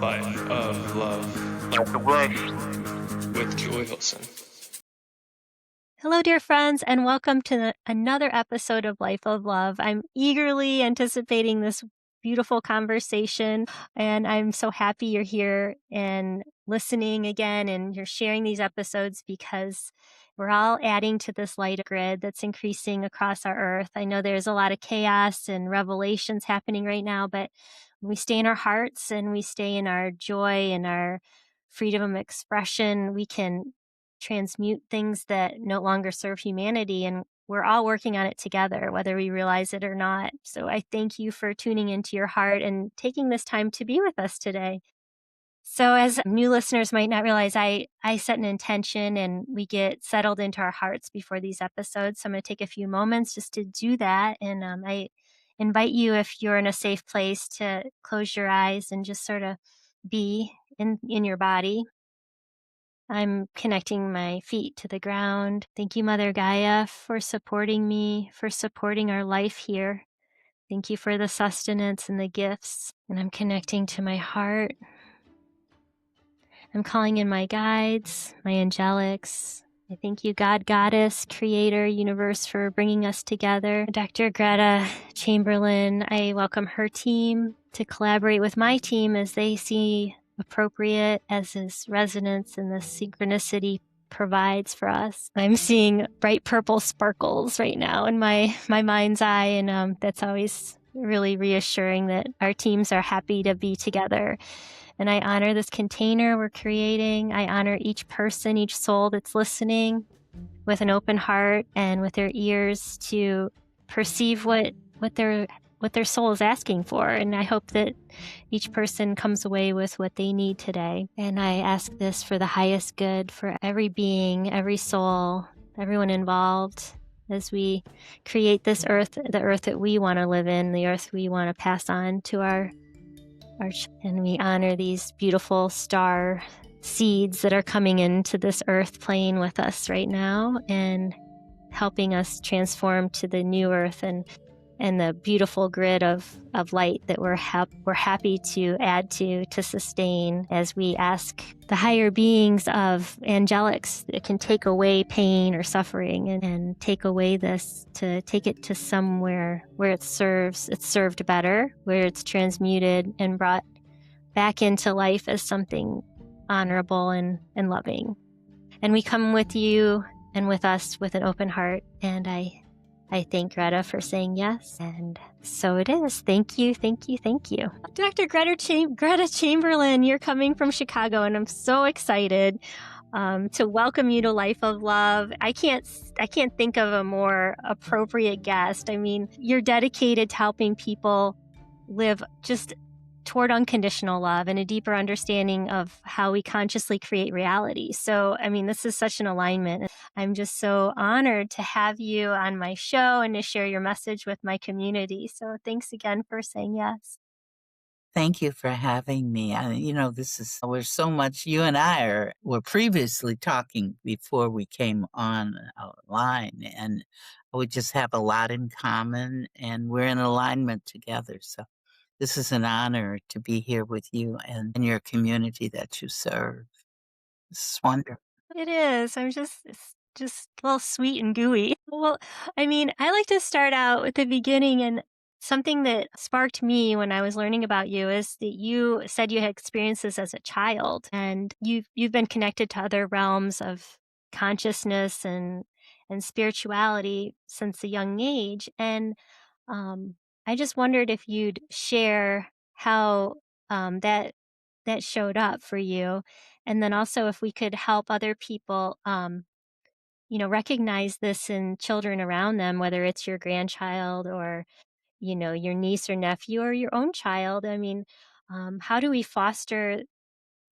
Life of Love Life of Love. with Joy Wilson. Hello, dear friends, and welcome to another episode of Life of Love. I'm eagerly anticipating this beautiful conversation, and I'm so happy you're here and listening again, and you're sharing these episodes because we're all adding to this light grid that's increasing across our earth. I know there's a lot of chaos and revelations happening right now, but when we stay in our hearts and we stay in our joy and our freedom of expression, we can transmute things that no longer serve humanity. And we're all working on it together, whether we realize it or not. So I thank you for tuning into your heart and taking this time to be with us today. So as new listeners might not realize, I set an intention and we get settled into our hearts before these episodes. So I'm going to take a few moments just to do that. And I invite you, if you're in a safe place, to close your eyes and just sort of be in your body. I'm connecting my feet to the ground. Thank you, Mother Gaia, for supporting me, for supporting our life here. Thank you for the sustenance and the gifts. And I'm connecting to my heart. I'm calling in my guides, my angelics. I thank you, God, Goddess, Creator, Universe, for bringing us together. Dr. Gretta Chamberlain, I welcome her team to collaborate with my team as they see appropriate, as this resonance and this synchronicity provides for us. I'm seeing bright purple sparkles right now in my mind's eye, and that's always really reassuring that our teams are happy to be together. And I honor this container we're creating. I honor each person, each soul that's listening with an open heart and with their ears to perceive what their soul is asking for. And I hope that each person comes away with what they need today. And I ask this for the highest good for every being, every soul, everyone involved, as we create this earth, the earth that we want to live in, the earth we want to pass on to our and we honor these beautiful star seeds that are coming into this earth plane with us right now and helping us transform to the new earth and the beautiful grid of light that we're happy to add to sustain, as we ask the higher beings of angelics that can take away pain or suffering and take away this, to take it to somewhere where it's served better, where it's transmuted and brought back into life as something honorable and loving. And we come with you and with us with an open heart, and I thank Gretta for saying yes, and so it is. Thank you, thank you, thank you. Dr. Gretta Chamberlain, you're coming from Chicago, and I'm so excited to welcome you to Life of Love. I can't think of a more appropriate guest. I mean, you're dedicated to helping people live just toward unconditional love and a deeper understanding of how we consciously create reality. So, I mean, this is such an alignment. I'm just so honored to have you on my show and to share your message with my community. So thanks again for saying yes. Thank you for having me. We're so much, you and I were previously talking before we came on line, and we just have a lot in common, and we're in alignment together. So this is an honor to be here with you and your community that you serve. This is wonderful. It is. It's just a little sweet and gooey. Well, I mean, I like to start out with the beginning, and something that sparked me when I was learning about you is that you said you had experiences as a child, and you've been connected to other realms of consciousness and spirituality since a young age. And I just wondered if you'd share how that showed up for you, and then also if we could help other people, recognize this in children around them, whether it's your grandchild or your niece or nephew or your own child. I mean, how do we foster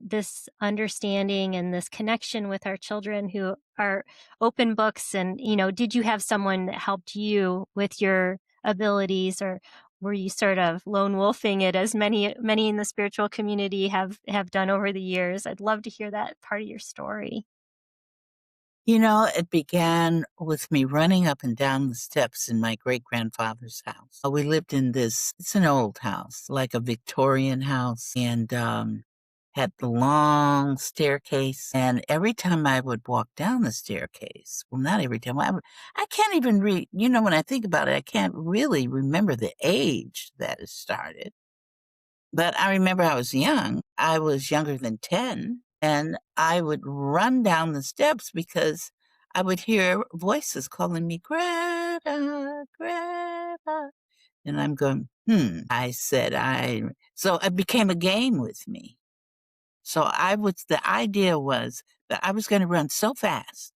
this understanding and this connection with our children who are open books? And, did you have someone that helped you with your abilities, or were you sort of lone wolfing it, as many in the spiritual community have done over the years? I'd love to hear that part of your story. It began with me running up and down the steps in my great-grandfather's house. We lived in it's an old house, like a Victorian house. And had the long staircase, and every time I would walk down the staircase, well, not every time, I can't even read, when I think about it, I can't really remember the age that it started. But I remember I was young. I was younger than 10, and I would run down the steps because I would hear voices calling me, Greta, Greta. And I'm going, I said, so it became a game with me. So the idea was that I was going to run so fast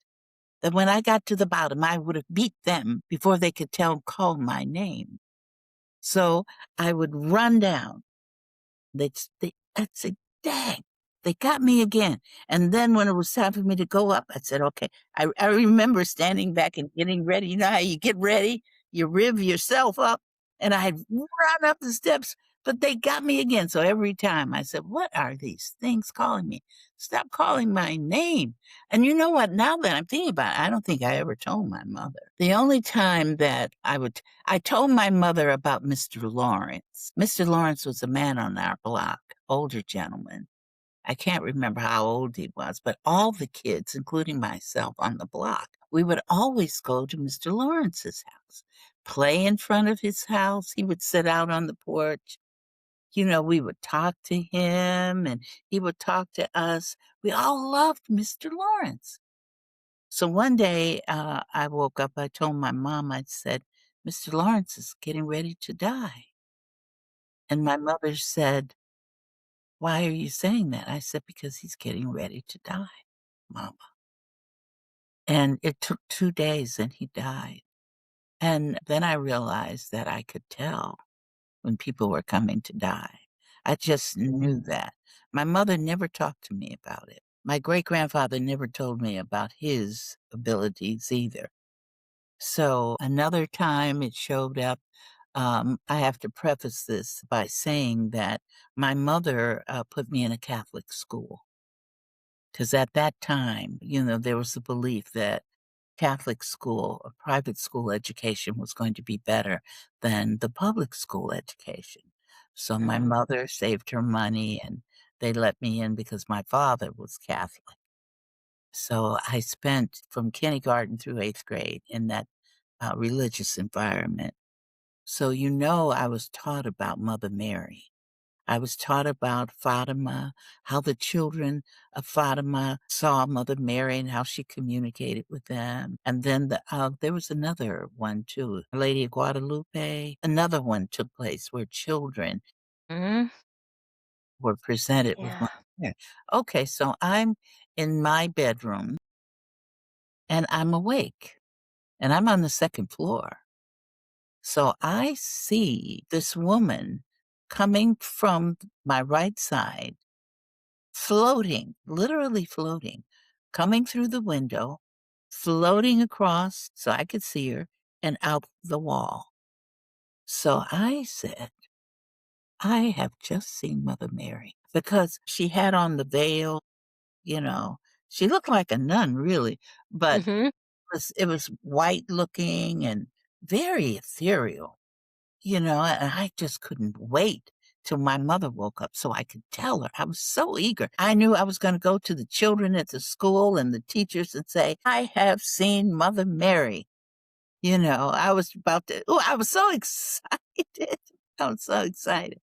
that when I got to the bottom, I would have beat them before they could call my name. So I would run down. I'd say, dang, they got me again. And then when it was time for me to go up, I said, okay. I remember standing back and getting ready. You know how you get ready? You rev yourself up. And I'd run up the steps, but they got me again. So every time I said, what are these things calling me? Stop calling my name. And you know what? Now that I'm thinking about it, I don't think I ever told my mother. The only time that I told my mother about Mr. Lawrence. Mr. Lawrence was a man on our block, older gentleman. I can't remember how old he was, but all the kids, including myself on the block, we would always go to Mr. Lawrence's house, play in front of his house. He would sit out on the porch. We would talk to him and he would talk to us. We all loved Mr. Lawrence. So one day I woke up, I told my mom, I said, Mr. Lawrence is getting ready to die. And my mother said, why are you saying that? I said, because he's getting ready to die, Mama. And it took 2 days and he died. And then I realized that I could tell when people were coming to die. I just knew that. My mother never talked to me about it. My great-grandfather never told me about his abilities either. So another time it showed up, I have to preface this by saying that my mother put me in a Catholic school. Because at that time, there was the belief that Catholic school or private school education was going to be better than the public school education. So my mother saved her money and they let me in because my father was Catholic. So I spent from kindergarten through 8th grade in that religious environment. So, I was taught about Mother Mary. I was taught about Fatima, how the children of Fatima saw Mother Mary and how she communicated with them. And then there was another one too, Lady of Guadalupe. Another one took place where children Mhm. were presented with Yeah. Mother Mary. Okay, so I'm in my bedroom and I'm awake and I'm on the second floor. So I see this woman coming from my right side, floating, literally floating, coming through the window, floating across so I could see her and out the wall. So I said, I have just seen Mother Mary because she had on the veil, you know. She looked like a nun, really, but Mhm. it was white looking and very ethereal. And I just couldn't wait till my mother woke up so I could tell her. I was so eager. I knew I was going to go to the children at the school and the teachers and say, I have seen Mother Mary. I was about to, oh, I was so excited. I was so excited.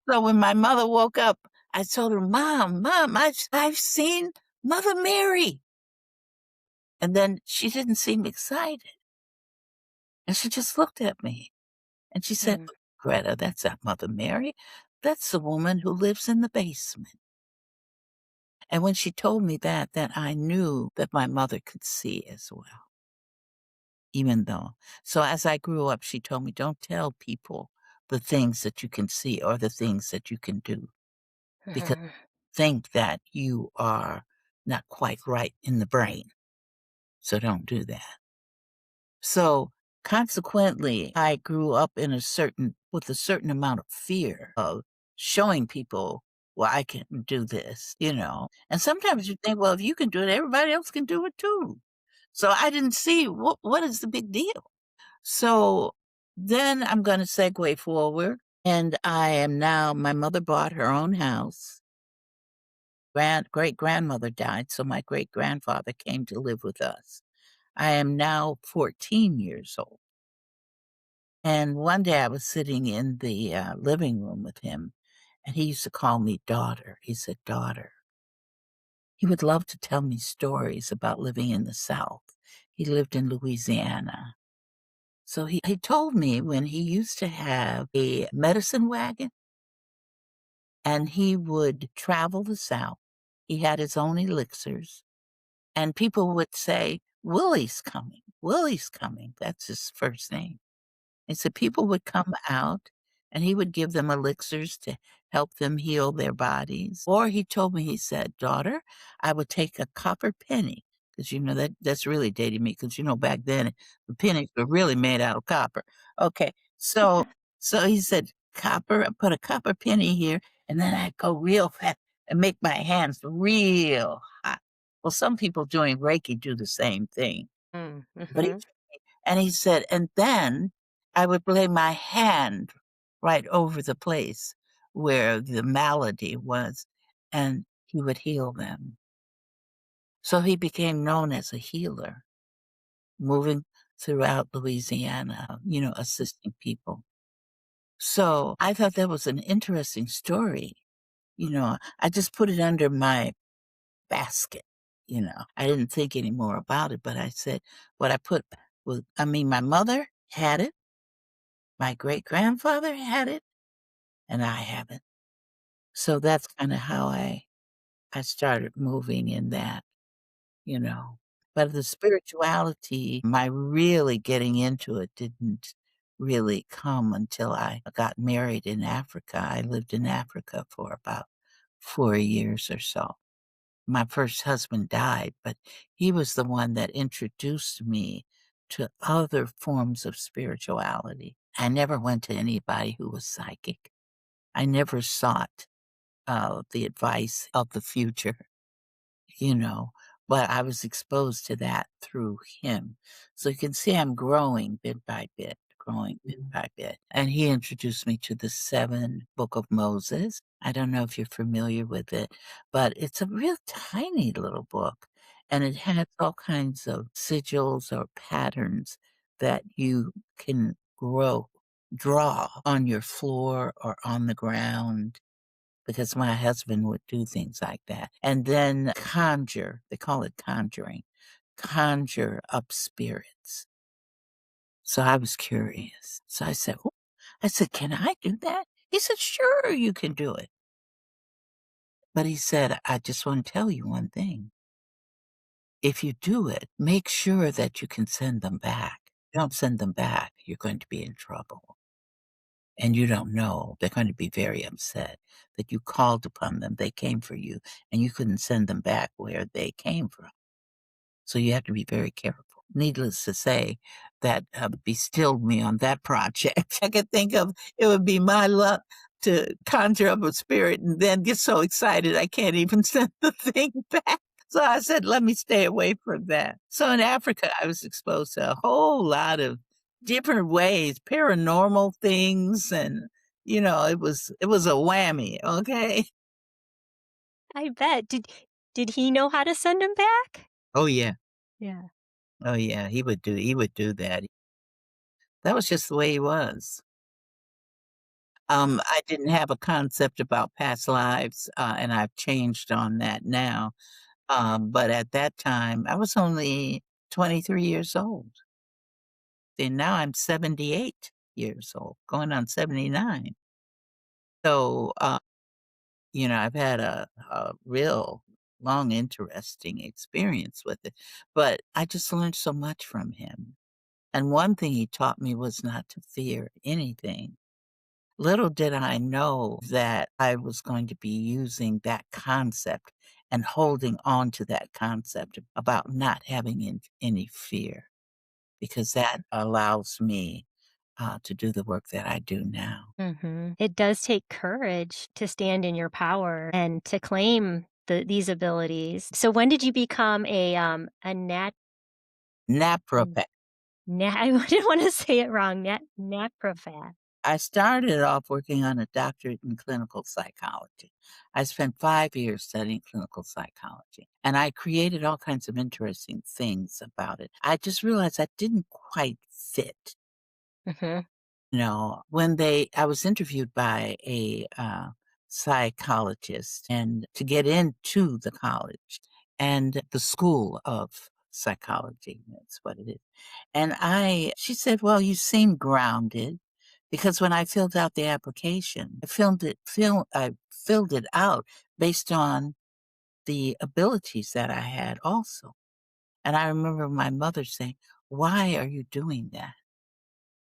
So when my mother woke up, I told her, Mom, I've seen Mother Mary. And then she didn't seem excited. And she just looked at me. And she said, Mhm. Greta, that's not Mother Mary. That's the woman who lives in the basement. And when she told me that, then I knew that my mother could see as well, even though. So as I grew up, she told me, don't tell people the things that you can see or the things that you can do because Mhm. think that you are not quite right in the brain. So don't do that. So consequently, I grew up with a certain amount of fear of showing people, well, I can do this. And sometimes you think, well, if you can do it, everybody else can do it too. So I didn't see what is the big deal. So then I'm going to segue forward. And my mother bought her own house great grandmother died, so my great grandfather came to live with us. I am now 14 years old. And one day I was sitting in the living room with him, and he used to call me daughter. He said, daughter. He would love to tell me stories about living in the South. He lived in Louisiana. So he told me when he used to have a medicine wagon and he would travel the South. He had his own elixirs, and people would say, Willie's coming. Willie's coming. That's his first name. And so people would come out and he would give them elixirs to help them heal their bodies. Or he told me, he said, daughter, I would take a copper penny. Because that's really dating me. Because back then the pennies were really made out of copper. Okay, so he said, copper. Put a copper penny here, and then I'd go real fast and make my hands real hot. Well, some people doing Reiki do the same thing, but Mm-hmm. and he said, and then I would lay my hand right over the place where the malady was, and he would heal them. So he became known as a healer, moving throughout Louisiana, assisting people. So I thought that was an interesting story. I just put it under my basket. I didn't think any more about it, but I said what I put was, my mother had it. My great-grandfather had it, and I haven't. So that's kinda how I started moving in that, you know. But the spirituality, my really getting into it didn't really come until I got married in Africa. I lived in Africa for about 4 years or so. My first husband died, but he was the one that introduced me to other forms of spirituality. I never went to anybody who was psychic. I never sought, the advice of the future, you know, but I was exposed to that through him. So you can see I'm growing bit by bit, growing bit by bit. And he introduced me to the 7 Book of Moses. I don't know if you're familiar with it, but it's a real tiny little book, and it has all kinds of sigils or patterns that you can draw on your floor or on the ground, because my husband would do things like that. And then conjure, they call it conjuring, conjure up spirits. So I was curious. So I said, "Oh," I said, "Can I do that?" He said, "Sure, you can do it." But he said, "I just want to tell you one thing. If you do it, make sure that you can send them back. Don't send them back. You're going to be in trouble. And you don't know. They're going to be very upset that you called upon them. They came for you, and you couldn't send them back where they came from. So you have to be very careful." Needless to say, that bestilled me on that project. I could think of it would be my luck to conjure up a spirit and then get so excited I can't even send the thing back. So I said, let me stay away from that. So in Africa, I was exposed to a whole lot of different ways, paranormal things, and it was a whammy, okay? I bet. Did he know how to send him back? Oh yeah. Yeah. Oh yeah, he would do that. That was just the way he was. I didn't have a concept about past lives, and I've changed on that now. But at that time, I was only 23 years old. And now I'm 78 years old, going on 79. So, I've had a real long, interesting experience with it. But I just learned so much from him. And one thing he taught me was not to fear anything. Little did I know that I was going to be using that concept and holding on to that concept about not having any fear, because that allows me to do the work that I do now. It does take courage to stand in your power and to claim these abilities. So when did you become a Napropath. I didn't want to say it wrong, naturopath? I started off working on a doctorate in clinical psychology. I spent 5 years studying clinical psychology, and I created all kinds of interesting things about it. I just realized I didn't quite fit. Hmm. No, I was interviewed by a psychologist and to get into the college and the school of psychology, that's what it is. And she said, well, you seem grounded because when I filled out the application, I filled it out based on the abilities that I had also. And I remember my mother saying, why are you doing that?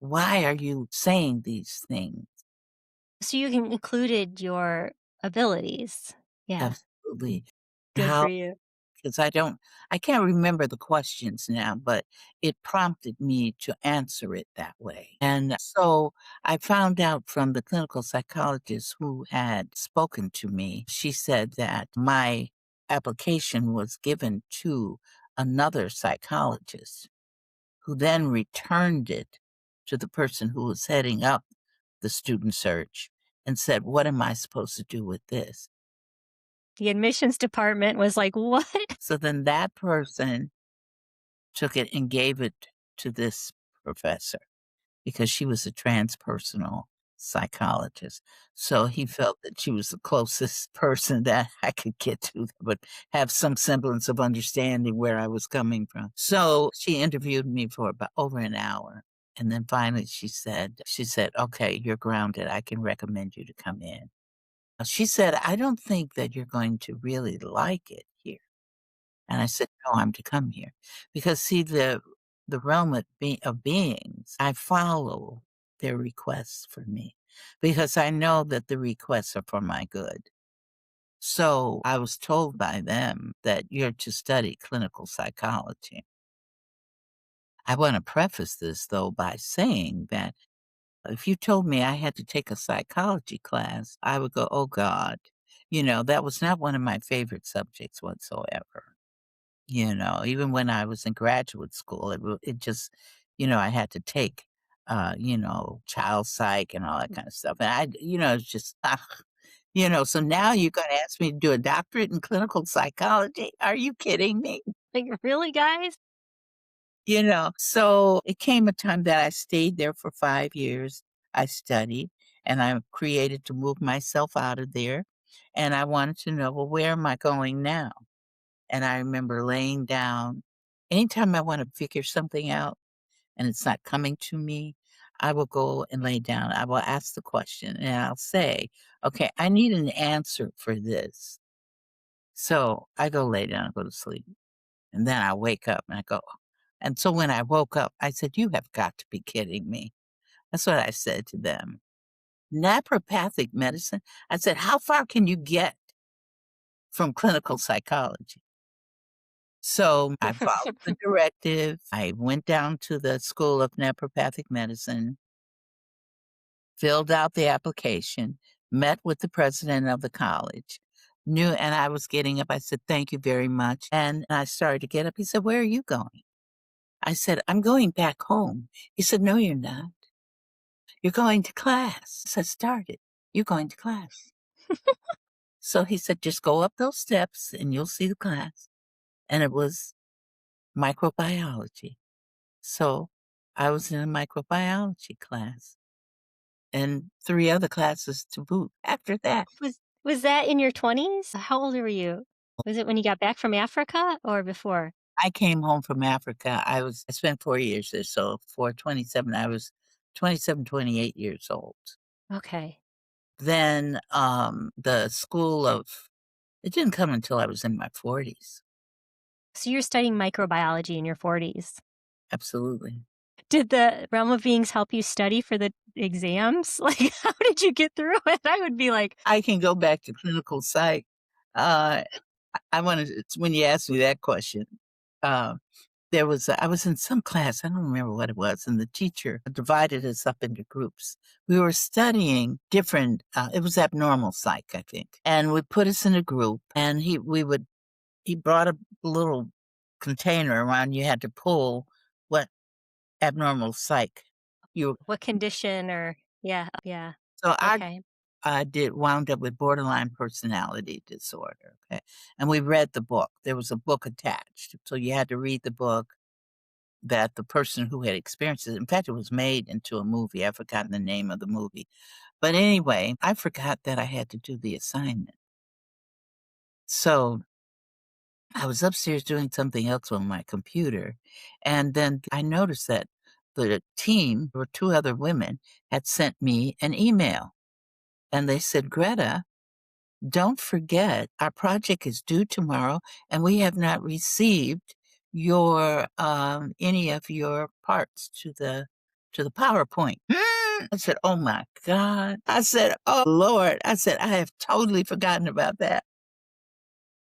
Why are you saying these things? So you included your abilities. Yeah. Absolutely. Good for How you. because I can't remember the questions now, but it prompted me to answer it that way. And so I found out from the clinical psychologist who had spoken to me, she said that my application was given to another psychologist who then returned it to the person who was heading up the student search and said, "What am I supposed to do with this?" The admissions department was like, what? So then that person took it and gave it to this professor because she was a transpersonal psychologist. So he felt that she was the closest person that I could get to that would have some semblance of understanding where I was coming from. So she interviewed me for about over an hour. And then finally she said, okay, you're grounded. I can recommend you to come in. She said, I don't think that you're going to really like it here. And I said, "No, I'm to come here." Because see, the realm of beings, I follow their requests for me because I know that the requests are for my good. So I was told by them that you're to study clinical psychology. I want to preface this though by saying that if you told me I had to take a psychology class, I would go, "Oh God." That was not one of my favorite subjects whatsoever. Even when I was in graduate school, it just I had to take, child psych and all that kind of stuff, and it's just, so now you're gonna ask me to do a doctorate in clinical psychology? Are you kidding me? Like, really, guys? So it came a time that I stayed there for 5 years. I studied, and I created to move myself out of there, and I wanted to know, well, where am I going now? And I remember laying down anytime I wanna figure something out and it's not coming to me, I will go and lay down. I will ask the question and I'll say, "Okay, I need an answer for this." So I go lay down and go to sleep. And then I wake up and I go and so when I woke up, I said, "You have got to be kidding me." That's what I said to them. "Naturopathic medicine?" I said, "How far can you get from clinical psychology?" So I followed the directive. I went down to the School of Naturopathic Medicine, filled out the application, met with the president of the college, and I was getting up. I said, "Thank you very much." And I started to get up. He said, "Where are you going?" I said, "I'm going back home." He said, "No, you're not. You're going to class." I said, "Started. You're going to class." So he said, "Just go up those steps and you'll see the class." And it was microbiology. So I was in a microbiology class and 3 other classes to boot after that. Was that in your 20s? How old were you? Was it when you got back from Africa or before? I came home from Africa. I spent 4 years there, so for 27, I was 27, 28 years old. Okay. Then, the school of it didn't come until I was in my 40s. So you're studying microbiology in your 40s. Absolutely. Did the realm of beings help you study for the exams? Like, how did you get through it? I would be like, I can go back to clinical psych. Uh, I wanted it's when you asked me that question, uh I was in some class, I don't remember what it was, and the teacher divided us up into groups. We were studying different, it was abnormal psych, I think, and would put us in a group, and he brought a little container around. You had to pull what abnormal psych you what condition or Yeah. Yeah. So Okay. I did wound up with borderline personality disorder. Okay. And we read the book. There was a book attached. So you had to read the book that the person who had experienced it, in fact, it was made into a movie. I've forgotten the name of the movie. But anyway, I forgot that I had to do the assignment. So I was upstairs doing something else on my computer. And then I noticed that the team, or two other women, had sent me an email. And they said, Greta, don't forget our project is due tomorrow and we have not received your any of your parts to the PowerPoint. I said, "Oh my God." I said, "Oh Lord." I said, "I have totally forgotten about that."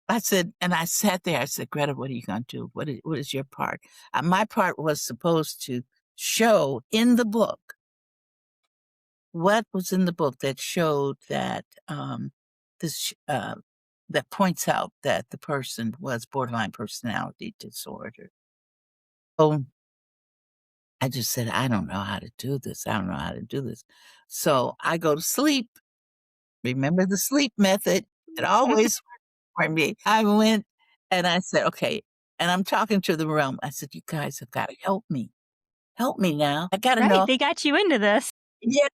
I said, and I sat there. I said, Greta, what are you going to do? What is your part? My part was supposed to show in the book what was in the book that showed that this that points out that the person was borderline personality disorder. Oh, I just said, I don't know how to do this. I don't know how to do this. So I go to sleep. Remember the sleep method? It always worked for me. I went and I said, okay. And I'm talking to the room. I said, you guys have got to help me. Help me now. I got to Right. know. They got you into this. Yeah.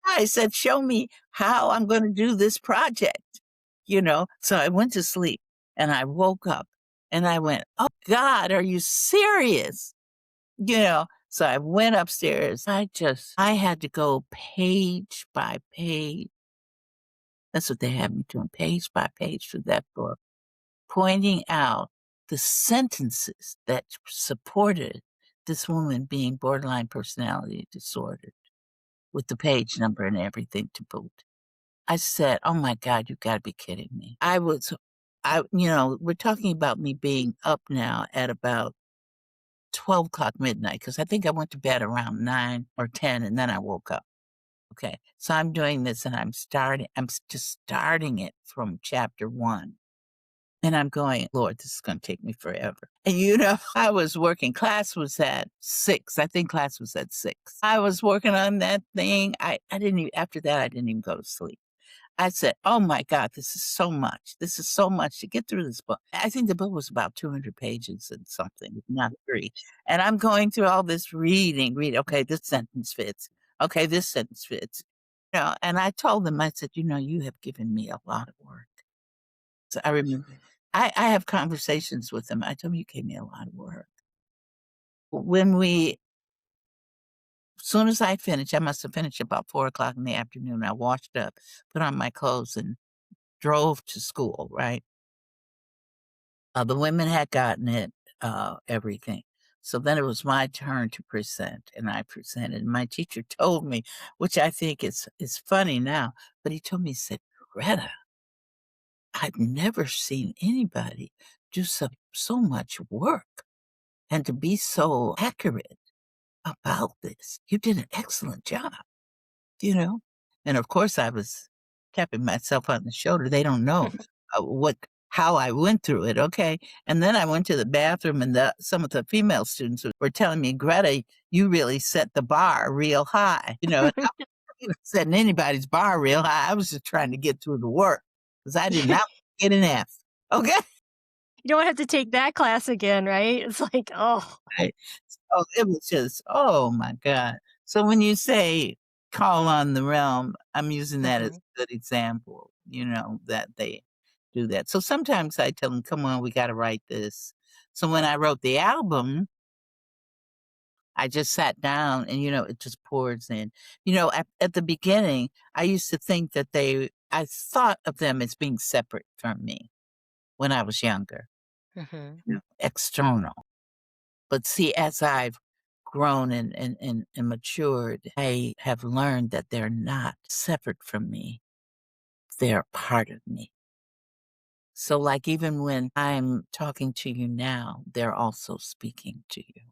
I said, show me how I'm going to do this project, you know? So I went to sleep and I woke up and I went, oh God, are you serious? You know, so I went upstairs. I had to go page by page. That's what they had me doing, page by page through that book, pointing out the sentences that supported this woman being borderline personality disorder with the page number and everything to boot. I said, "Oh my God, you gotta be kidding me." We're talking about me being up now at about 12 o'clock midnight, because I think I went to bed around 9 or 10 and then I woke up. Okay. So I'm doing this and just starting it from chapter 1. And I'm going, Lord, this is going to take me forever. And I was working. Class was at 6. I think class was at 6. I was working on that thing. I didn't even, after that, I didn't even go to sleep. I said, "Oh my God, this is so much. This is so much to get through this book." I think the book was about 200 pages and something, not 3. And I'm going through all this reading. Okay, this sentence fits. Okay, this sentence fits. And I told them, I said, you have given me a lot of work. So I remember I have conversations with them. I told them, you gave me a lot of work. As soon as I finished, I must have finished about 4 o'clock in the afternoon. I washed up, put on my clothes, and drove to school, right? The women had gotten it, everything. So then it was my turn to present, and I presented. My teacher told me, which I think is funny now, but he told me, he said, Greta, I've never seen anybody do so much work and to be so accurate about this. You did an excellent job. you know? And of course, I was tapping myself on the shoulder. They don't know how I went through it. Okay. And then I went to the bathroom and some of the female students were telling me, Greta, you really set the bar real high. And I wasn't setting anybody's bar real high. I was just trying to get through the work because I did not get an F. Okay. You don't have to take that class again, right? It's like, oh. Right. So it was just, oh my God. So when you say call on the realm, I'm using that as Mhm. a good example, that they do that. So sometimes I tell them, come on, we got to write this. So when I wrote the album, I just sat down and, it just pours in. At the beginning, I used to think that I thought of them as being separate from me when I was younger, Mhm. external. But see, as I've grown and matured, I have learned that they're not separate from me. They're part of me. So, like, even when I'm talking to you now, they're also speaking to you.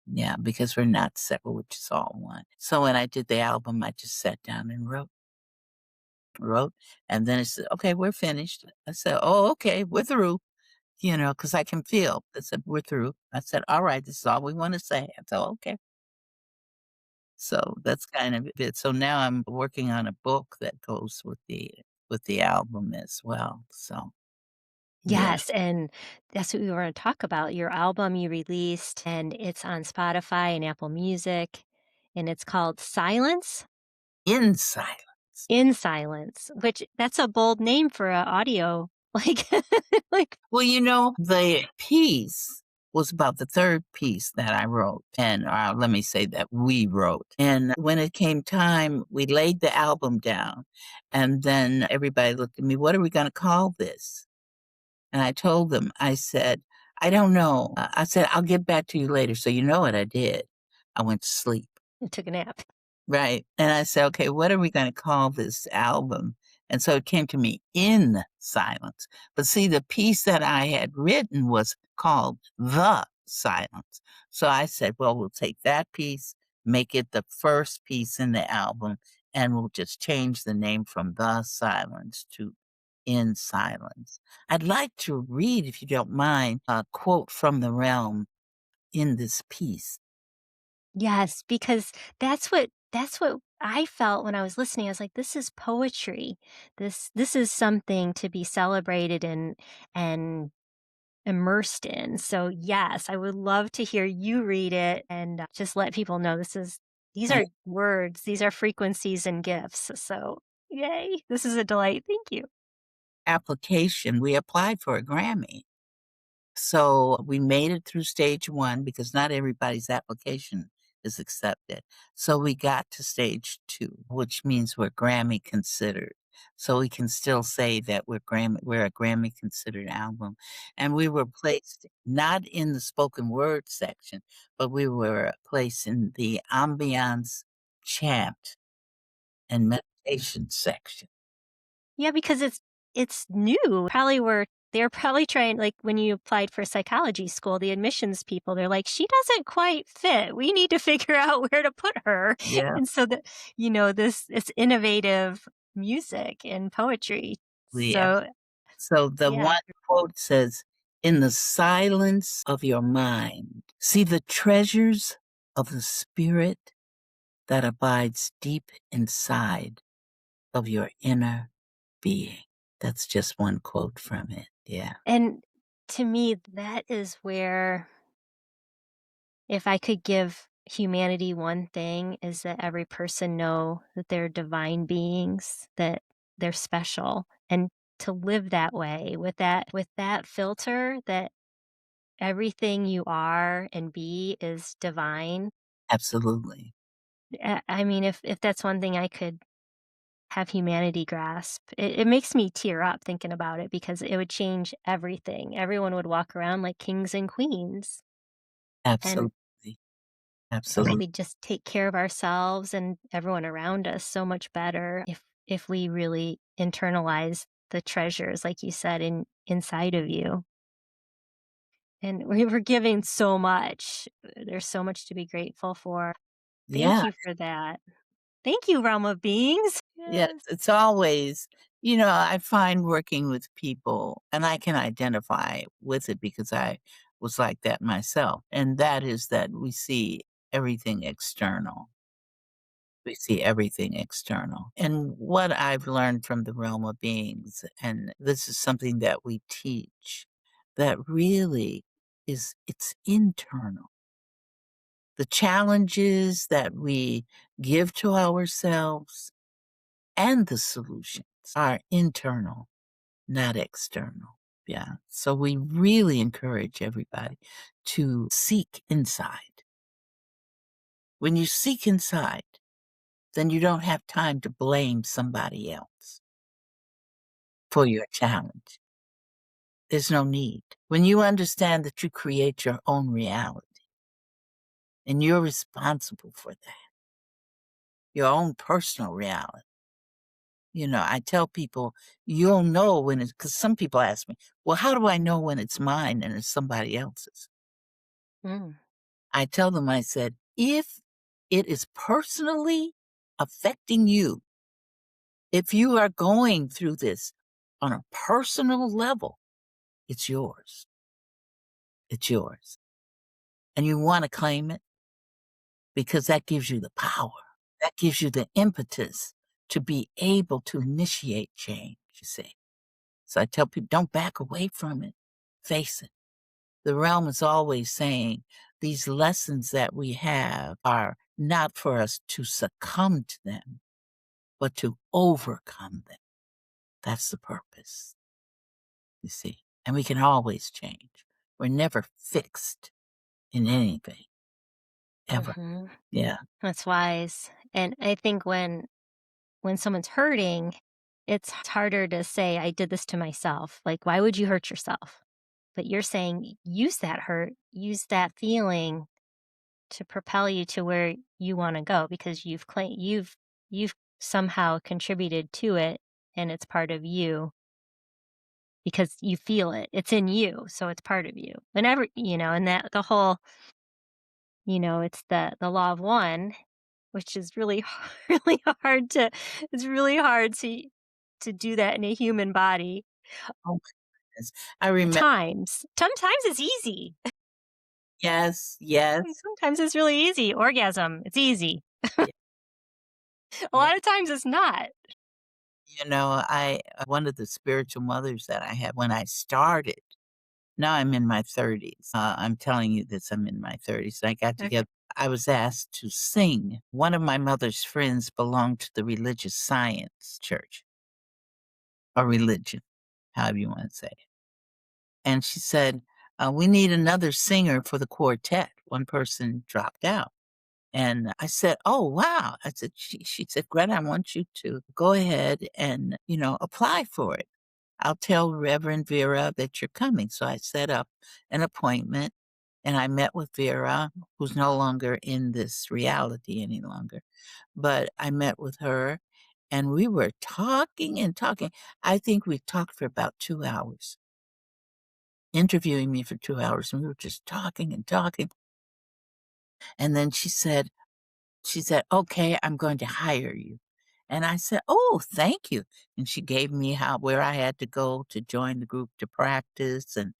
Yeah, because we're not separate, we're just all one. So when I did the album, I just sat down and wrote, and then it said, okay, we're finished. I said, oh, okay, we're through. Because I can feel. I said, we're through. I said, all right, this is all we want to say. I said, okay. So that's kind of it. So now I'm working on a book that goes with the album as well. So yeah. Yes, and that's what we were gonna talk about, your album you released, and it's on Spotify and Apple Music, and it's called Silence? In silence. In Silence, which that's a bold name for a audio, like like Well, the piece was about the third piece that I wrote, and let me say that we wrote. And when it came time, we laid the album down, and then everybody looked at me. What are we going to call this? And I told them, I said, I don't know. I said, I'll get back to you later. So you know what I did? I went to sleep. took a nap. Right. And I said, okay, what are we going to call this album? And so it came to me in silence. But see, the piece that I had written was called The Silence. So I said, well, we'll take that piece, make it the first piece in the album, and we'll just change the name from The Silence to In Silence. I'd like to read, if you don't mind, a quote from the realm in this piece. Yes, because that's what I felt when I was listening. I was like, "This is poetry. This is something to be celebrated and immersed in." So, yes, I would love to hear you read it and just let people know these are words, these are frequencies and gifts. So, yay, this is a delight. Thank you. Application, we applied for a Grammy. So we made it through stage 1 because not everybody's application is accepted. So we got to stage 2, which means we're Grammy considered. So we can still say that we're a Grammy considered album. And we were placed not in the spoken word section, but we were placed in the ambiance chant and meditation section. Yeah, because it's new. Probably were they're probably trying like when you applied for psychology school, the admissions people, they're like, "She doesn't quite fit. We need to figure out where to put her." Yeah. And so that, this it's innovative music and poetry. Yeah. So, So the yeah. one quote says, in the silence of your mind, see the treasures of the spirit that abides deep inside of your inner being. That's just one quote from it. Yeah, And to me, that is where if I could give humanity one thing is that every person know that they're divine beings, that they're special, and to live that way with that filter that everything you are and be is divine. absolutely. I mean, if that's one thing I could have humanity grasp, it makes me tear up thinking about it because it would change everything. Everyone would walk around like kings and queens. And Absolutely. And Absolutely. we just take care of ourselves and everyone around us so much better if we really internalize the treasures, like you said, inside of you. And we were giving so much. There's so much to be grateful for. Thank Yeah. you for that. Thank you, Realm of Beings. Yes. Yes. It's always, I find working with people and I can identify with it because I was like that myself. And that is that we see everything external. We see everything external. And what I've learned from the realm of beings, and this is something that we teach, that really it's internal. The challenges that we give to ourselves and the solutions are internal, not external. Yeah. So we really encourage everybody to seek inside. When you seek inside, then you don't have time to blame somebody else for your challenge. There's no need. When you understand that you create your own reality and you're responsible for that, your own personal reality. I tell people, you'll know when it's, because some people ask me, well, how do I know when it's mine and it's somebody else's? Mm. I tell them, I said, if it is personally affecting you, if you are going through this on a personal level, it's yours. It's yours. And you want to claim it, because that gives you the power. That gives you the impetus to be able to initiate change, you see. So I tell people, don't back away from it. Face it. The realm is always saying these lessons that we have are not for us to succumb to them, but to overcome them. That's the purpose, you see. And we can always change. We're never fixed in anything, ever. Mhm. Yeah. That's wise. And I think when someone's hurting, it's harder to say, I did this to myself. Like, why would you hurt yourself? But you're saying use that hurt, use that feeling to propel you to where you want to go because you've somehow contributed to it and it's part of you because you feel it. It's in you, so it's part of you. Whenever, and that the whole, it's the law of one, which is really really hard to it's really hard to do that in a human body. Oh my goodness. I remember. Sometimes it's easy. Yes, yes. Sometimes it's really easy. Orgasm, it's easy. Yeah. A lot of times it's not. You know, one of the spiritual mothers that I had when I started, now I'm in my 30s. I'm telling you this, I'm in my 30s. I got Okay. together. I was asked to sing. One of my mother's friends belonged to the religious science church or religion, however you want to say it. And she said, we need another singer for the quartet. One person dropped out. And I said, oh, wow. I said, she said, Greta, I want you to go ahead and, apply for it. I'll tell Reverend Vera that you're coming. So I set up an appointment and I met with Vera, who's no longer in this reality any longer. But I met with her and we were talking and talking. I think we talked for about 2 hours, interviewing me for 2 hours. And we were just talking and talking. And then she said, okay, I'm going to hire you. And I said, oh, thank you. And she gave me where I had to go to join the group to practice and,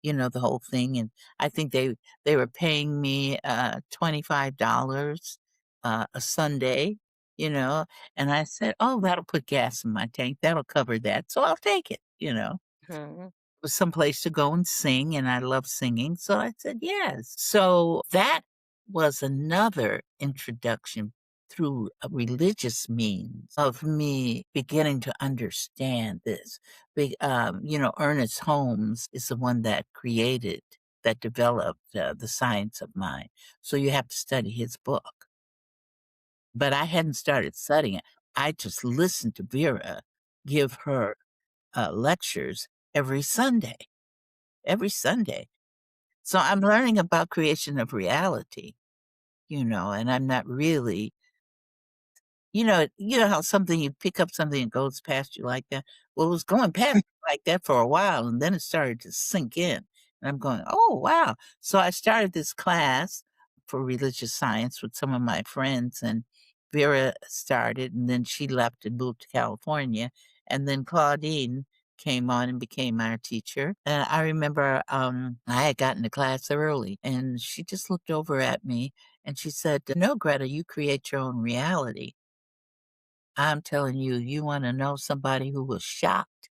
the whole thing. And I think they were paying me $25 a Sunday, and I said, oh, that'll put gas in my tank. That'll cover that. So I'll take it, Mhm. was someplace to go and sing, and I love singing. So I said, yes. So that was another introduction through a religious means of me beginning to understand this. Ernest Holmes is the one that developed the science of mind. So you have to study his book. But I hadn't started studying it. I just listened to Vera give her lectures every Sunday. Every Sunday. So I'm learning about creation of reality, and I'm not really, how something you pick up something and goes past you like that. Well, it was going past me like that for a while, and then it started to sink in. And I'm going, oh wow. So I started this class for religious science with some of my friends, and Vera started, and then she left and moved to California. And then Claudine came on and became our teacher. And I remember I had gotten to class early, and she just looked over at me and she said, no, Greta, you create your own reality. I'm telling you, you want to know somebody who was shocked?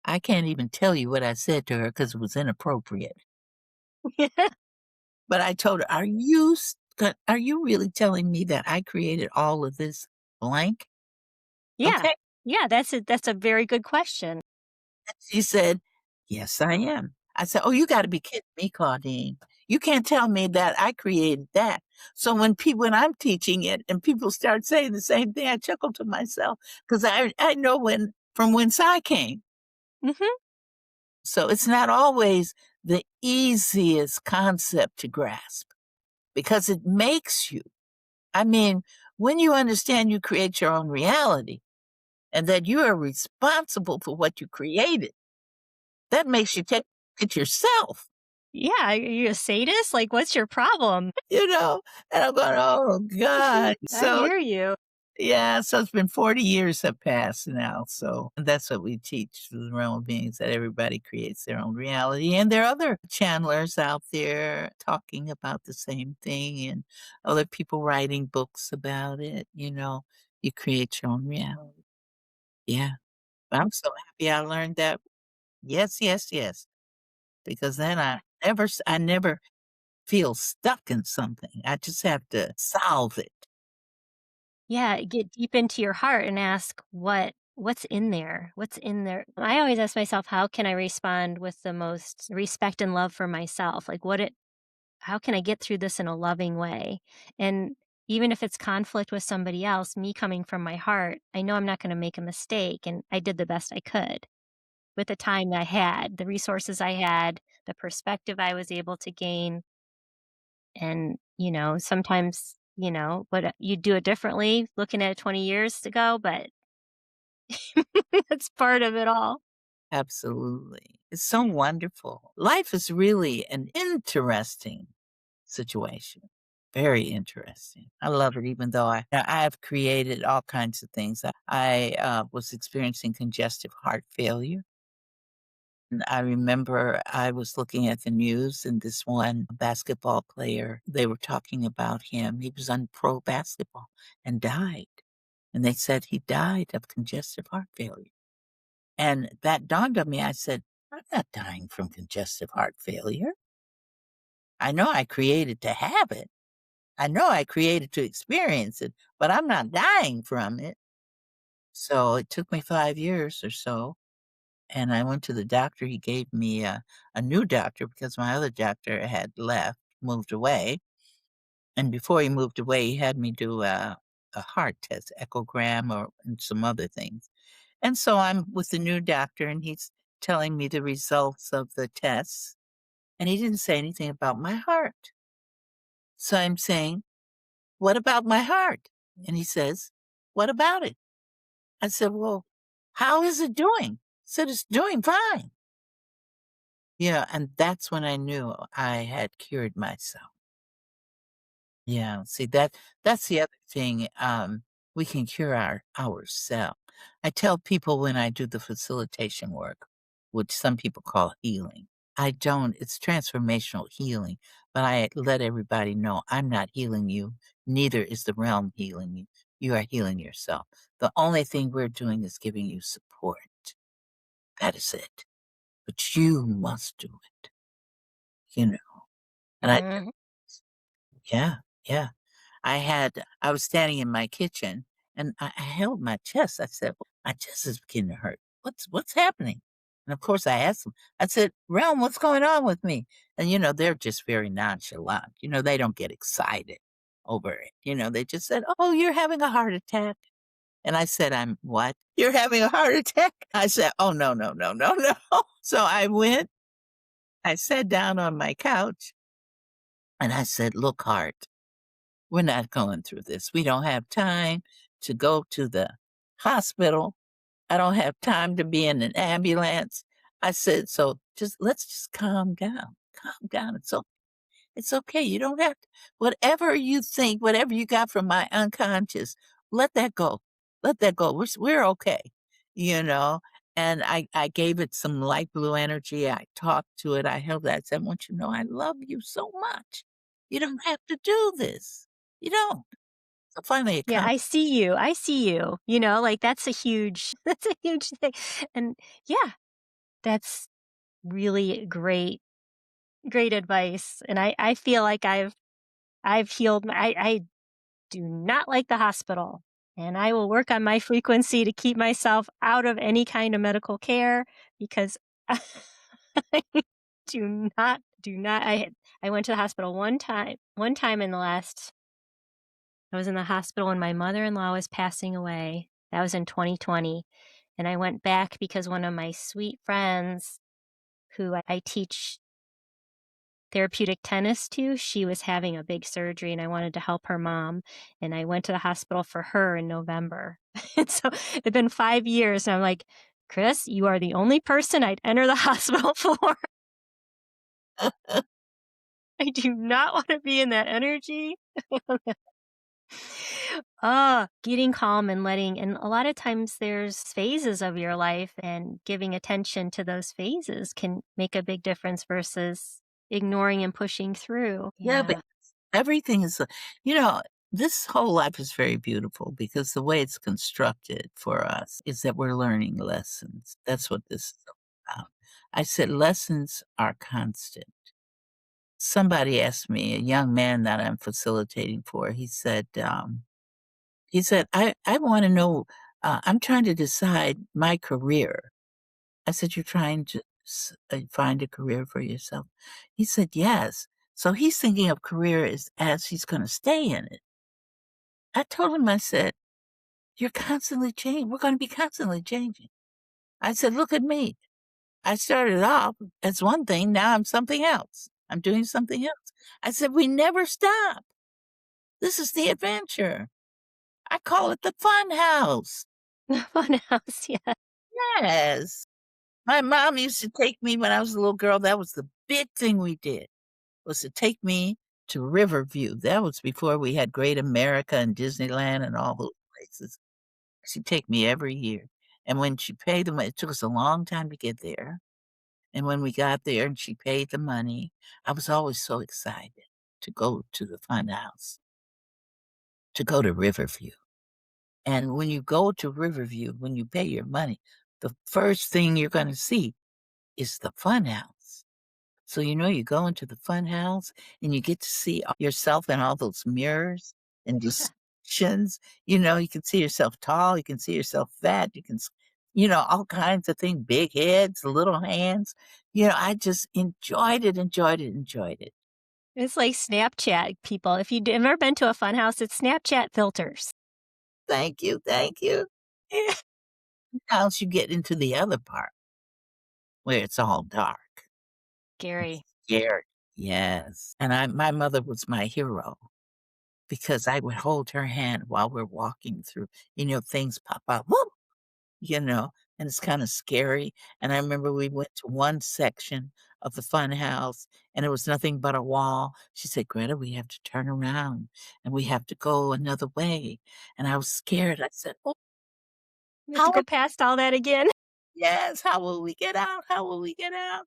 I can't even tell you what I said to her because it was inappropriate. But I told her, are you really telling me that I created all of this blank? Yeah. Okay. Yeah, that's a very good question. She said, yes, I am. I said, oh, you got to be kidding me, Claudine. You can't tell me that I created that. So when I'm teaching it and people start saying the same thing, I chuckle to myself because I know from whence I came. Mhm. So it's not always the easiest concept to grasp because it makes you. I mean, when you understand you create your own reality and that you are responsible for what you created, that makes you take a look at yourself, Yeah, are you a sadist? Like, what's your problem? and I'm going, oh God. I So hear you. Yeah, so it's been 40 years have passed now, so that's what we teach to the realm of beings, that everybody creates their own reality, and there are other channelers out there talking about the same thing and other people writing books about it, you create your own reality. Yeah, I'm so happy I learned that. Yes, yes, yes, because then I never feel stuck in something. I just have to solve it. Yeah, get deep into your heart and ask what's in there? What's in there? I always ask myself, how can I respond with the most respect and love for myself? Like how can I get through this in a loving way? And even if it's conflict with somebody else, me coming from my heart, I know I'm not going to make a mistake and I did the best I could with the time I had, the resources I had, the perspective I was able to gain. And, sometimes, but you do it differently looking at it 20 years ago, but it's part of it all. Absolutely. It's so wonderful. Life is really an interesting situation. Very interesting. I love it, even though I have created all kinds of things. I was experiencing congestive heart failure. And I remember I was looking at the news and this one basketball player, they were talking about him. He was on pro basketball and died. And they said he died of congestive heart failure. And that dawned on me. I said, I'm not dying from congestive heart failure. I know I created to have it. I know I created to experience it, but I'm not dying from it. So it took me 5 years or so. And I went to the doctor. He gave me a new doctor because my other doctor had left, moved away. And before he moved away, he had me do a heart test, echogram, and some other things. And so I'm with the new doctor, and he's telling me the results of the tests. And he didn't say anything about my heart. So I'm saying, what about my heart? And he says, what about it? I said, well, how is it doing? He said, it's doing fine. Yeah, and that's when I knew I had cured myself. Yeah, see that's the other thing. We can cure ourselves. I tell people when I do the facilitation work, which some people call healing. I don't, it's transformational healing, but I let everybody know I'm not healing you, neither is the realm healing you. You are healing yourself. The only thing we're doing is giving you support. That is it. But you must do it, you know. And Mhm. yeah, yeah. I was standing in my kitchen and I held my chest. I said, my chest is beginning to hurt. What's happening? And of course I asked them, I said, Realm, what's going on with me? And they're just very nonchalant. They don't get excited over it. They just said, oh, you're having a heart attack. And I said, I'm what? You're having a heart attack? I said, oh, no, no, no, no, no. So I sat down on my couch and I said, look, heart, we're not going through this. We don't have time to go to the hospital. I don't have time to be in an ambulance. I said, so let's just calm down. Calm down. It's okay. You don't have to, whatever you think, whatever you got from my unconscious, let that go. Let that go. We're okay, you know? And I gave it some light blue energy. I talked to it. I held that. I said, I want you to know I love you so much. You don't have to do this. You don't. So finally it Yeah, comes. I see you. I see you. Like that's a huge that's a huge thing. And yeah, that's really great advice. And I feel like I've healed I do not like the hospital. And I will work on my frequency to keep myself out of any kind of medical care because I do not I went to the hospital one time in the last I was in the hospital when my mother-in-law was passing away. That was in 2020. And I went back because one of my sweet friends who I teach therapeutic tennis to, she was having a big surgery and I wanted to help her mom. And I went to the hospital for her in November. And so it'd been 5 years. And I'm like, Chris, you are the only person I'd enter the hospital for. I do not want to be in that energy. Getting calm and letting, and a lot of times there's phases of your life, and giving attention to those phases can make a big difference versus ignoring and pushing through. Yeah, but Yeah. everything is, you know, this whole life is very beautiful because the way it's constructed for us is that we're learning lessons. That's what this is about. I said lessons are constant. Somebody asked me, a young man that I'm facilitating for, he said, I want to know, I'm trying to decide my career. I said, you're trying to find a career for yourself? He said, yes. So he's thinking of career as he's going to stay in it. I told him, I said, you're constantly changing. We're going to be constantly changing. I said, look at me. I started off as one thing. Now I'm something else. I'm doing something else. I said, we never stop. This is the adventure. I call it the fun house. Fun house, yeah. Yes. My mom used to take me when I was a little girl. That was the big thing we did, was to take me to Riverview. That was before we had Great America and Disneyland and all those places. She'd take me every year. And when she paid the money, it took us a long time to get there. And when we got there and she paid the money, I was always so excited to go to the fun house, to go to Riverview. And when you go to Riverview, when you pay your money, the first thing you're going to see is the fun house. So, you go into the fun house and you get to see yourself in all those mirrors and distortions. You can see yourself tall, you can see yourself fat, all kinds of things, big heads, little hands. I just enjoyed it, enjoyed it, enjoyed it. It's like Snapchat, people. If you've ever been to a fun house, it's Snapchat filters. Thank you, thank you. Now you get into the other part where it's all dark. Scary. Scary. Yes. And my mother was my hero because I would hold her hand while we're walking through, things pop up, whoop, and it's kind of scary. And I remember we went to one section of the fun house and it was nothing but a wall. She said, Greta, we have to turn around and we have to go another way. And I was scared. I said, oh, You have to how go past all that again. yes, how will we get out? How will we get out?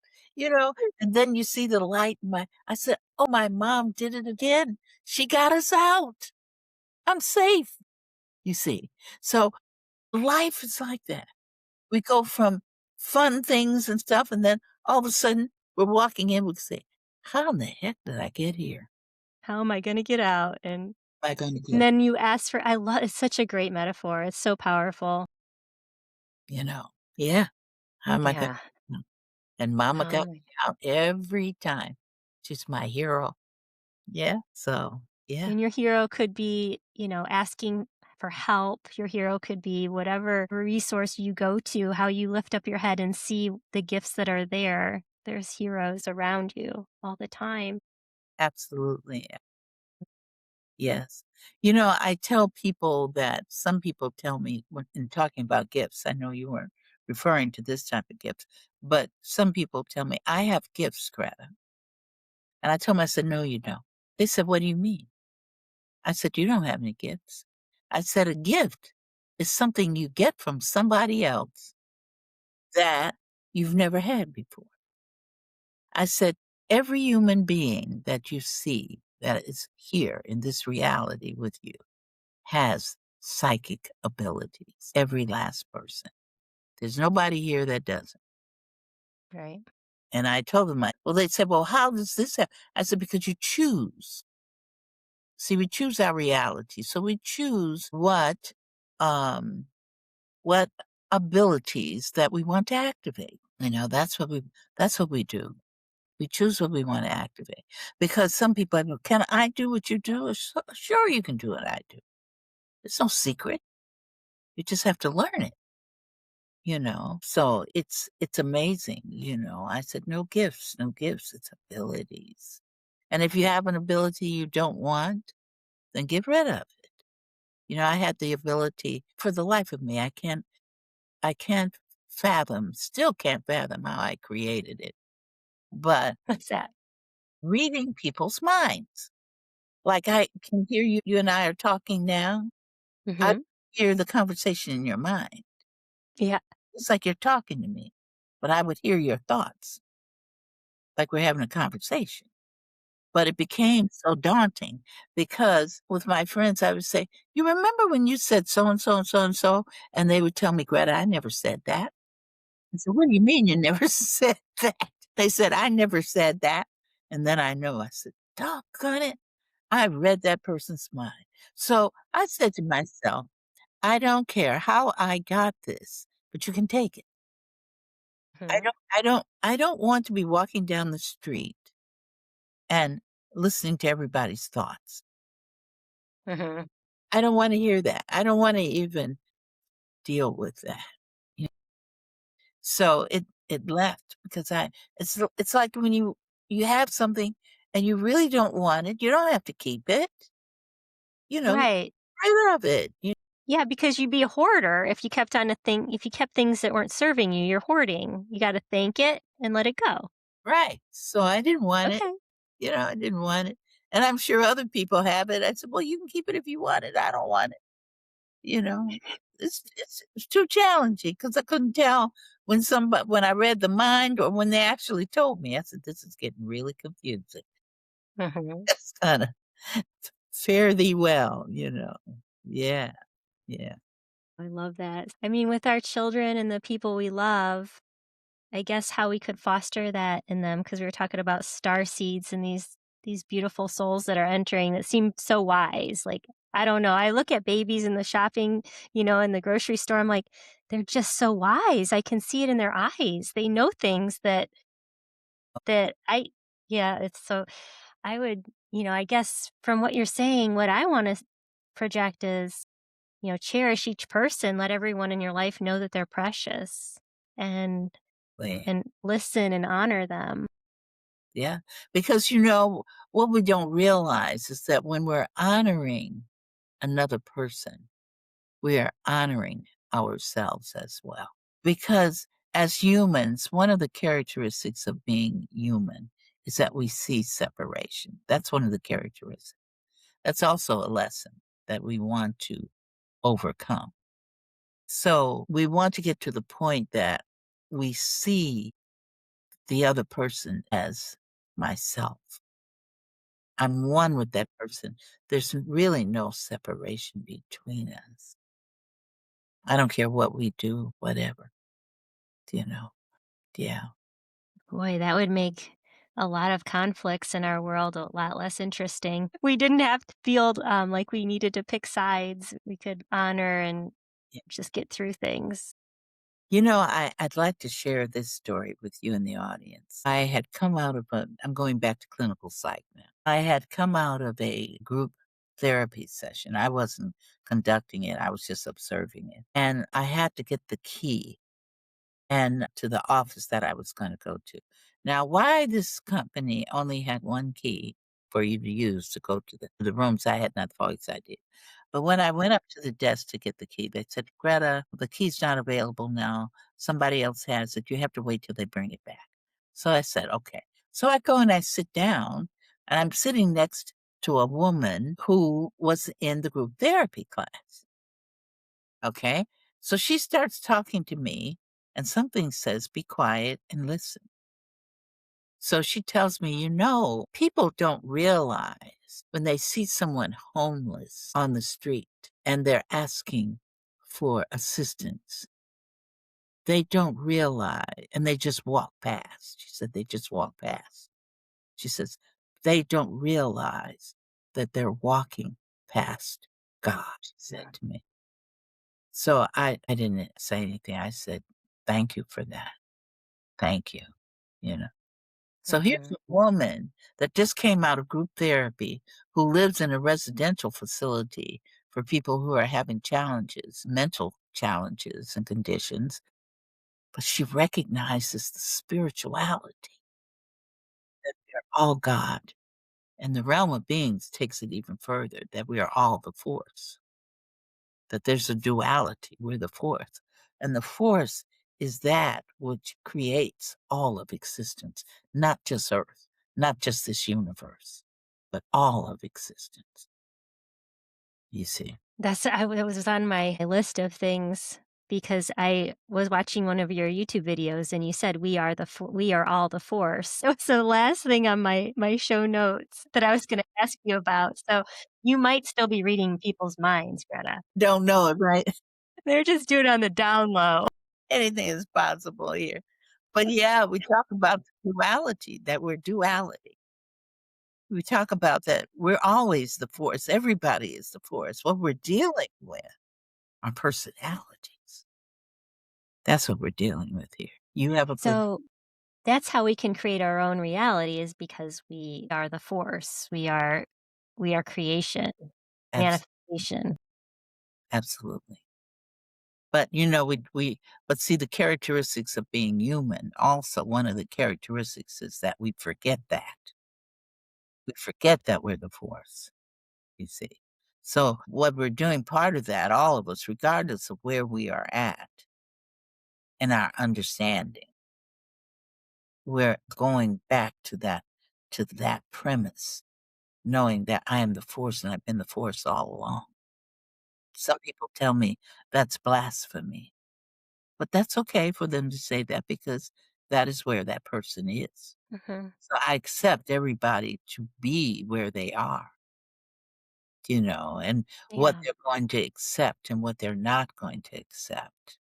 And then you see the light I said, "Oh, my mom did it again. She got us out. I'm safe." You see? So life is like that. We go from fun things and stuff, and then all of a sudden we're walking in, we say, "How in the heck did I get here? How am I going to get out? Am I going to And get," then you ask for, I love, it's such a great metaphor. It's so powerful. you know? Yeah. How am I going Yeah. to, and mama How got am me out every time. She's my hero. Yeah. So, yeah. And your hero could be, asking for help. Your hero could be whatever resource you go to, how you lift up your head and see the gifts that are there. There's heroes around you all the time. Absolutely. Yes. I tell people that some people tell me when in talking about gifts, I know you weren't referring to this type of gift, but some people tell me, I have gifts, Greta. And I tell them, I said, no, you don't. They said, what do you mean? I said, you don't have any gifts. I said, a gift is something you get from somebody else that you've never had before. I said, every human being that you see that is here in this reality with you has psychic abilities, every last person. There's nobody here that doesn't. Right. And I told them, well, they said, well, how does this happen? I said, because you choose. See, we choose our reality. So we choose um, what abilities that we want to activate. That's what we do. We choose what we want to activate. Because some people go, can I do what you do? Sure, you can do what I do. It's no secret. You just have to learn it. So it's amazing. I said no gifts, no gifts, it's abilities. And if you have an ability you don't want, then get rid of it. I had the ability for the life of me. I can't still can't fathom how I created it, but What's that? reading people's minds. Like, I can hear you and I are talking now. I Hmm. hear the conversation in your mind. Yeah. It's like you're talking to me, but I would hear your thoughts like we're having a conversation. But it became so daunting because with my friends, I would say, "You remember when you said so and so and so and so?" And they would tell me, "Greta, I never said that." I said, "What do you mean you never said that?" They said, "I never said that." And then I know, I said, "Doggone it. I read that person's mind." So I said to myself, I don't care how I got this, but you can take it. Hmm. I don't want to be walking down the street and listening to everybody's thoughts. Hmm. I don't wanna hear that. I don't wanna even deal with that. Yeah. So it left because it's like when you have something and you really don't want it, you don't have to keep it, you Right. get rid of it. You Yeah, because you'd be a hoarder if you kept on a thing. If you kept things that weren't serving you, you're hoarding. You got to thank it and let it go. right. So I didn't want it, Okay. I didn't want it. And I'm sure other people have it. I said, "Well, you can keep it if you want it. I don't want it." You know? It's too challenging because I couldn't tell when I read the mind or when they actually told me. I said, "This is getting really confusing." Hmm. It's kinda fare thee well. Yeah, yeah. I love that. I mean, with our children and the people we love, I guess how we could foster that in them, because we were talking about star seeds and these beautiful souls that are entering that seem so wise. Like, I don't know. I look at babies in the shopping, in the grocery store. I'm like, they're just so wise. I can see it in their eyes. They know things that I yeah, it's so I would, I guess from what you're saying, what I want to project is, cherish each person, let everyone in your life know that they're precious and Yeah, and listen and honor them. yeah. Because, what we don't realize is that when we're honoring another person, we are honoring ourselves as well. Because as humans, one of the characteristics of being human is that we see separation. That's one of the characteristics. That's also a lesson that we want to overcome. So we want to get to the point that we see the other person as myself. I'm one with that person. There's really no separation between us. I don't care what we do, whatever, you know. Yeah. Boy, that would make a lot of conflicts in our world a lot less interesting. We didn't have to feel like we needed to pick sides. We could honor and Yeah. just get through things. I'd like to share this story with you in the audience. I had come out of I'm going back to clinical psych now. I had come out of a group therapy session. I wasn't conducting it, I was just observing it. And I had to get the key and to the office that I was going to go to. Now, why this company only had one key for you to use to go to the rooms, I had not the foggiest idea. But when I went up to the desk to get the key, they said, "Greta, the key's not available now. Somebody else has it. You have to wait till they bring it back." So I said, "Okay." So I go and I sit down, and I'm sitting next to a woman who was in the group therapy class. Okay. So she starts talking to me, and something says, "Be quiet and listen." So she tells me, people don't realize when they see someone homeless on the street and they're asking for assistance, they don't realize, and they just walk past. She said, they just walk past. She says, they don't realize that they're walking past God, she said to me. So I didn't say anything. I said, "Thank you for that. Thank you." You know? So here's Hmm. a woman that just came out of group therapy who lives in a residential facility for people who are having challenges, mental challenges and conditions, but she recognizes the spirituality that they're all God. And the realm of beings takes it even further, that we are all the force. That there's a duality. We're the force. And the force is that which creates all of existence, not just Earth, not just this universe. but all of existence. You see? It was on my list of things because I was watching one of your YouTube videos and you said we are all the force. It was the last thing on my show notes that I was gonna ask you about. So you might still be reading people's minds, Greta. Don't know it, right? They're just doing it on the down low. Anything is possible here. But yeah, we talk about duality, that we're duality. We talk about that we're always the force. Everybody is the force. What we're dealing with are personalities. That's what we're dealing with here. You have a So that's how we can create our own reality is because we are the force. We are creation, abs- manifestation. absolutely. But but see the characteristics of being human. Also, one of the characteristics is that we forget that. We forget that we're the force, you see. So what we're doing, part of that, all of us, regardless of where we are at in our understanding, we're going back to that premise, knowing that I am the force and I've been the force all along. Some people tell me that's blasphemy, but that's okay for them to say that because that is where that person is. Mhm. So I accept everybody to be where they are, and what Yeah. they're going to accept and what they're not going to accept.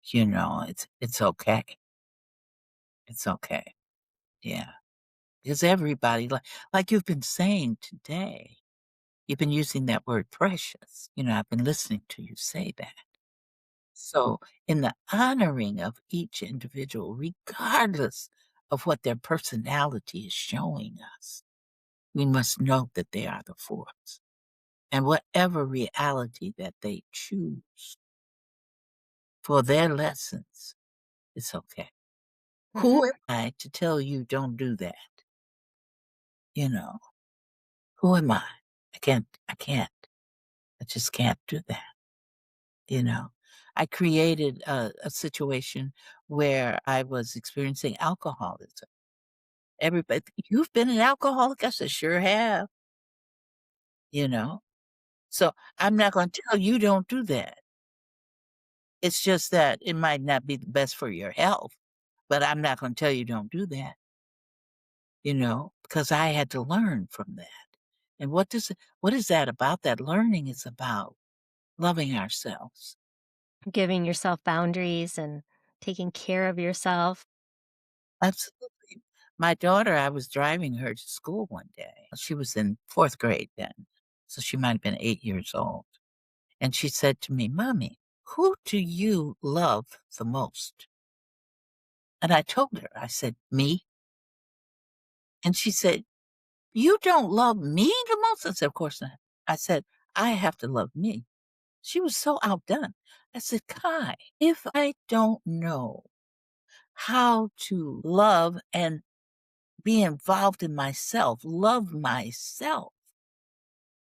It's okay. It's okay. Yeah. Because everybody, like you've been saying today, you've been using that word precious. I've been listening to you say that. So, in the honoring of each individual, regardless of what their personality is showing us, we must know that they are the force. And whatever reality that they choose for their lessons, it's okay. Mhm. Who am I to tell you don't do that? You know, who am I? I can't. I just can't do that. You know, I created a situation where I was experiencing alcoholism. Everybody, you've been an alcoholic? I said, sure have, you know. So I'm not going to tell you don't do that. It's just that it might not be the best for your health, but I'm not going to tell you don't do that, because I had to learn from that. And what is that about? That learning is about loving ourselves. Giving yourself boundaries and taking care of yourself. Absolutely. My daughter, I was driving her to school one day. She was in fourth grade then, so she might have been 8 years old. And she said to me, Mommy, who do you love the most? And I told her, I said, me. And she said, you don't love me the most? I said, of course not. I said, I have to love me. She was so outdone. I said, Kai, if I don't know how to love and be involved in myself, love myself,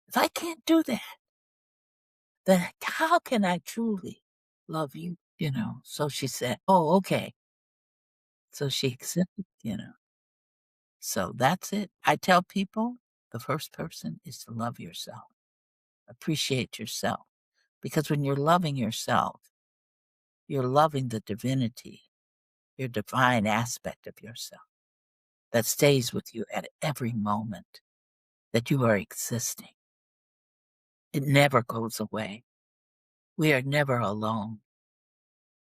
if I can't do that, then how can I truly love you? So she said, oh, okay. So she accepted. So that's it. I tell people the first person is to love yourself, appreciate yourself. Because when you're loving yourself, you're loving the divinity, your divine aspect of yourself that stays with you at every moment that you are existing. It never goes away. We are never alone.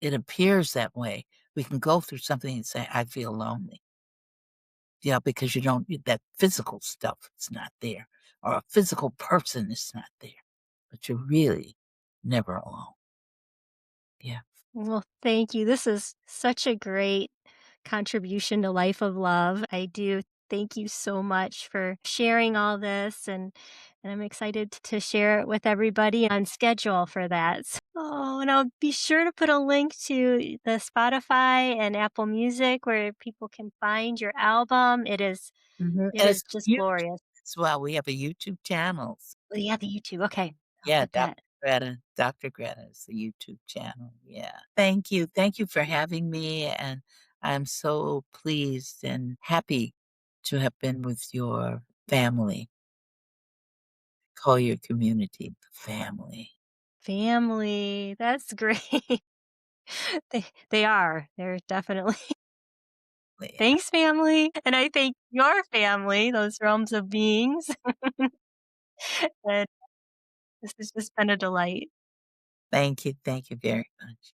It appears that way. We can go through something and say, I feel lonely. Yeah, because that physical stuff is not there, or a physical person is not there, but you're really never alone. Yeah. Well, thank you. This is such a great contribution to Life of Love. I do thank you so much for sharing all this and I'm excited to share it with everybody on schedule for that. Oh, and I'll be sure to put a link to the Spotify and Apple Music where people can find your album. It And is it's just YouTube glorious. as well. We have a YouTube channel. Oh, yeah, the YouTube. Okay. I'll Yeah, put that. Dr. Greta is the YouTube channel. Yeah. Thank you. Thank you for having me. And I'm so pleased and happy to have been with your family. call your community family. Family. That's great. They are. They're definitely. Yeah. Thanks, family. And I thank your family, those realms of beings. And this has just been a delight. Thank you. Thank you very much.